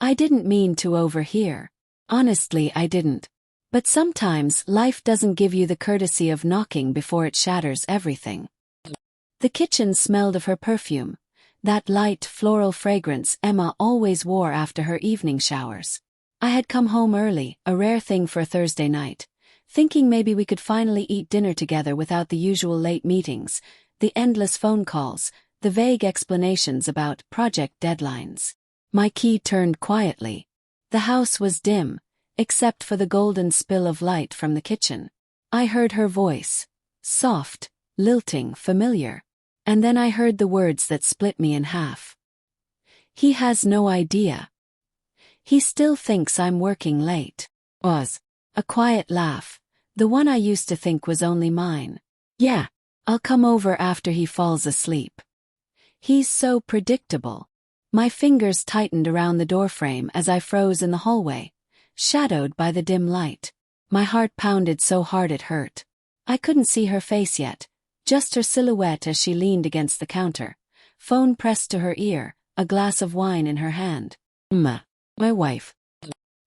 I didn't mean to overhear. Honestly, I didn't. But sometimes life doesn't give you the courtesy of knocking before it shatters everything. The kitchen smelled of her perfume, that light floral fragrance Emma always wore after her evening showers. I had come home early, a rare thing for a Thursday night, thinking maybe we could finally eat dinner together without the usual late meetings, the endless phone calls, the vague explanations about project deadlines. My key turned quietly. The house was dim, except for the golden spill of light from the kitchen. I heard her voice, soft, lilting, familiar. And then I heard the words that split me in half. He has no idea. He still thinks I'm working late. Was. A quiet laugh, the one I used to think was only mine. Yeah, I'll come over after he falls asleep. He's so predictable. My fingers tightened around the doorframe as I froze in the hallway, shadowed by the dim light. My heart pounded so hard it hurt. I couldn't see her face yet, just her silhouette as she leaned against the counter, phone pressed to her ear, a glass of wine in her hand. My wife.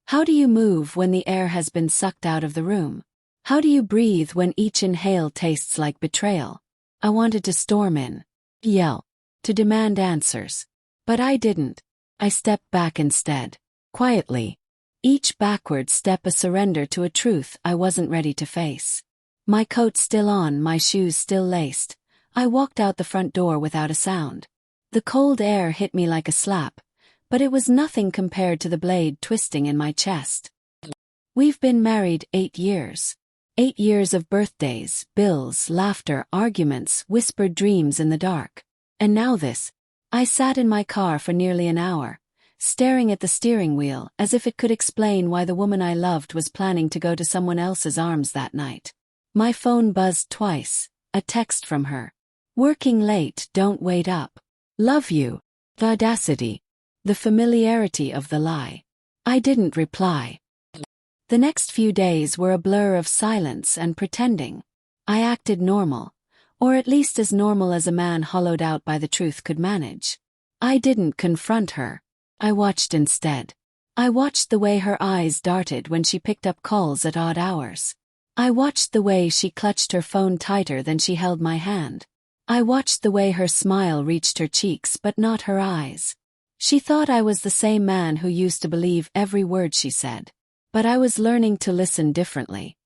How do you move when the air has been sucked out of the room? How do you breathe when each inhale tastes like betrayal? I wanted to storm in, yell, to demand answers. But I didn't. I stepped back instead, quietly. Each backward step a surrender to a truth I wasn't ready to face. My coat still on, my shoes still laced, I walked out the front door without a sound. The cold air hit me like a slap, but it was nothing compared to the blade twisting in my chest. We've been married 8 years. 8 years of birthdays, bills, laughter, arguments, whispered dreams in the dark. And now this. I sat in my car for nearly an hour, staring at the steering wheel as if it could explain why the woman I loved was planning to go to someone else's arms that night. My phone buzzed twice, a text from her. Working late, don't wait up. Love you. The audacity. The familiarity of the lie. I didn't reply. The next few days were a blur of silence and pretending. I acted normal, or at least as normal as a man hollowed out by the truth could manage. I didn't confront her. I watched instead. I watched the way her eyes darted when she picked up calls at odd hours. I watched the way she clutched her phone tighter than she held my hand. I watched the way her smile reached her cheeks but not her eyes. She thought I was the same man who used to believe every word she said. But I was learning to listen differently.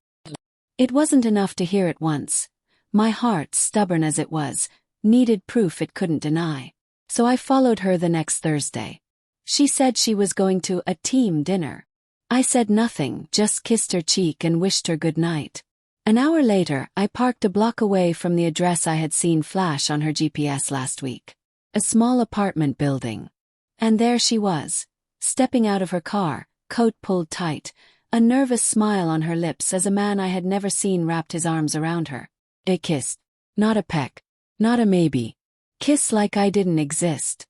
It wasn't enough to hear it once. My heart, stubborn as it was, needed proof it couldn't deny. So I followed her the next Thursday. She said she was going to a team dinner. I said nothing, just kissed her cheek and wished her good night. An hour later, I parked a block away from the address I had seen flash on her GPS last week. A small apartment building. And there she was, stepping out of her car, coat pulled tight, a nervous smile on her lips as a man I had never seen wrapped his arms around her. A kiss. Not a peck. Not a maybe. Kiss like I didn't exist.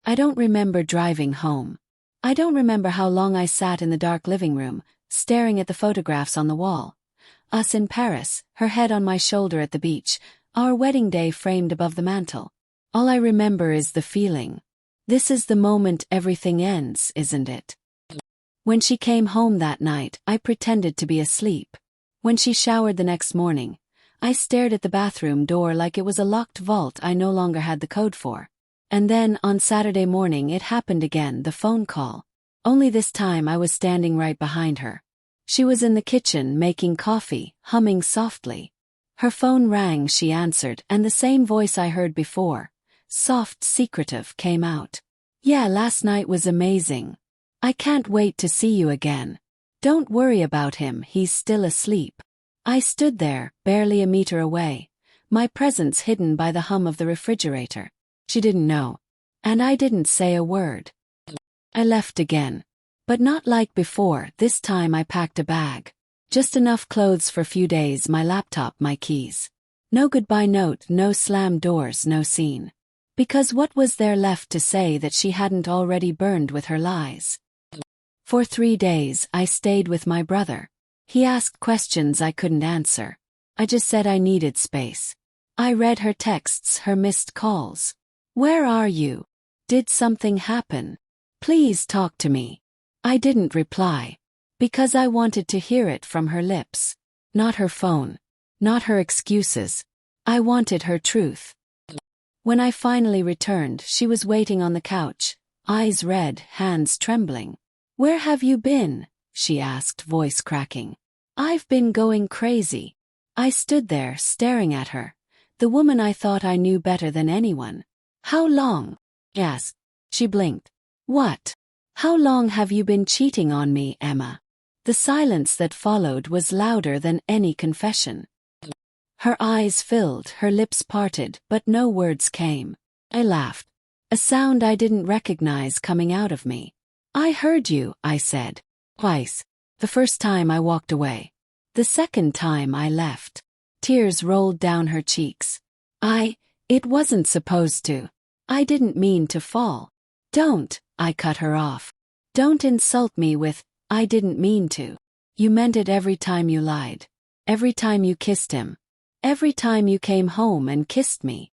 I don't remember driving home. I don't remember how long I sat in the dark living room, staring at the photographs on the wall. Us in Paris, her head on my shoulder at the beach, our wedding day framed above the mantel. All I remember is the feeling. This is the moment everything ends, isn't it? When she came home that night, I pretended to be asleep. When she showered the next morning, I stared at the bathroom door like it was a locked vault I no longer had the code for. And then, on Saturday morning, it happened again, the phone call. Only this time I was standing right behind her. She was in the kitchen making coffee, humming softly. Her phone rang, she answered, and the same voice I heard before, soft, secretive, came out. Yeah, last night was amazing. I can't wait to see you again. Don't worry about him, he's still asleep. I stood there, barely a meter away, my presence hidden by the hum of the refrigerator. She didn't know. And I didn't say a word. I left again. But not like before, this time I packed a bag. Just enough clothes for a few days, my laptop, my keys. No goodbye note, no slammed doors, no scene. Because what was there left to say that she hadn't already burned with her lies? For 3 days, I stayed with my brother. He asked questions I couldn't answer. I just said I needed space. I read her texts, her missed calls. Where are you? Did something happen? Please talk to me. I didn't reply. Because I wanted to hear it from her lips. Not her phone. Not her excuses. I wanted her truth. When I finally returned, she was waiting on the couch, eyes red, hands trembling. Where have you been? She asked, voice cracking. I've been going crazy. I stood there, staring at her, the woman I thought I knew better than anyone. How long? Yes. She blinked. What? How long have you been cheating on me, Emma? The silence that followed was louder than any confession. Her eyes filled, her lips parted, but no words came. I laughed. A sound I didn't recognize coming out of me. I heard you, I said. Twice. The first time I walked away. The second time I left. Tears rolled down her cheeks. It wasn't supposed to. I didn't mean to fall. Don't, I cut her off. Don't insult me with, I didn't mean to. You meant it every time you lied. Every time you kissed him. Every time you came home and kissed me.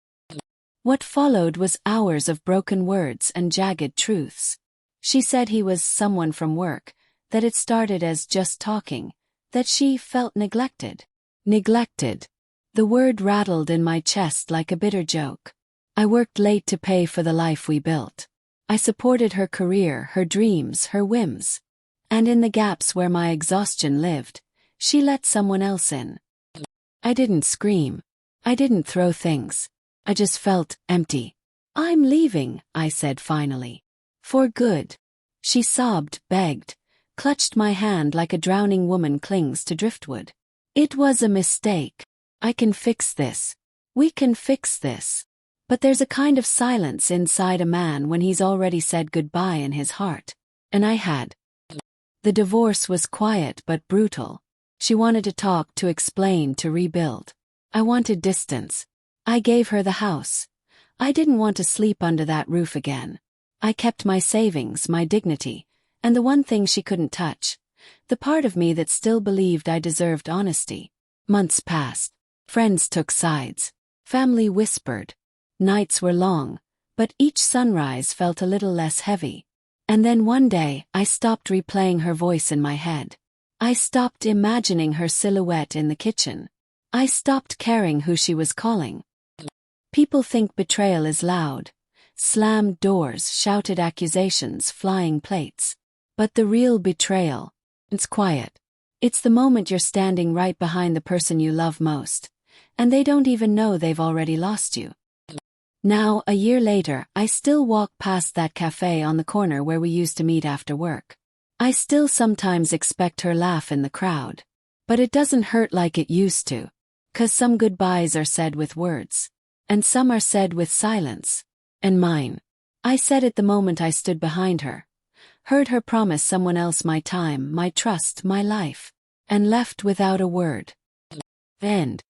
What followed was hours of broken words and jagged truths. She said he was someone from work, that it started as just talking, that she felt neglected. Neglected. The word rattled in my chest like a bitter joke. I worked late to pay for the life we built. I supported her career, her dreams, her whims. And in the gaps where my exhaustion lived, she let someone else in. I didn't scream. I didn't throw things. I just felt empty. I'm leaving, I said finally. For good. She sobbed, begged, clutched my hand like a drowning woman clings to driftwood. It was a mistake. I can fix this. We can fix this. But there's a kind of silence inside a man when he's already said goodbye in his heart. And I had. The divorce was quiet but brutal. She wanted to talk, to explain, to rebuild. I wanted distance. I gave her the house. I didn't want to sleep under that roof again. I kept my savings, my dignity, and the one thing she couldn't touch. The part of me that still believed I deserved honesty. Months passed. Friends took sides. Family whispered. Nights were long, but each sunrise felt a little less heavy. And then one day, I stopped replaying her voice in my head. I stopped imagining her silhouette in the kitchen. I stopped caring who she was calling. People think betrayal is loud. Slammed doors, shouted accusations, flying plates. But the real betrayal, it's quiet. It's the moment you're standing right behind the person you love most, and they don't even know they've already lost you. Now, a year later, I still walk past that cafe on the corner where we used to meet after work. I still sometimes expect her laugh in the crowd. But it doesn't hurt like it used to. 'Cause some goodbyes are said with words. And some are said with silence. And mine. I said it the moment I stood behind her. Heard her promise someone else my time, my trust, my life. And left without a word. End.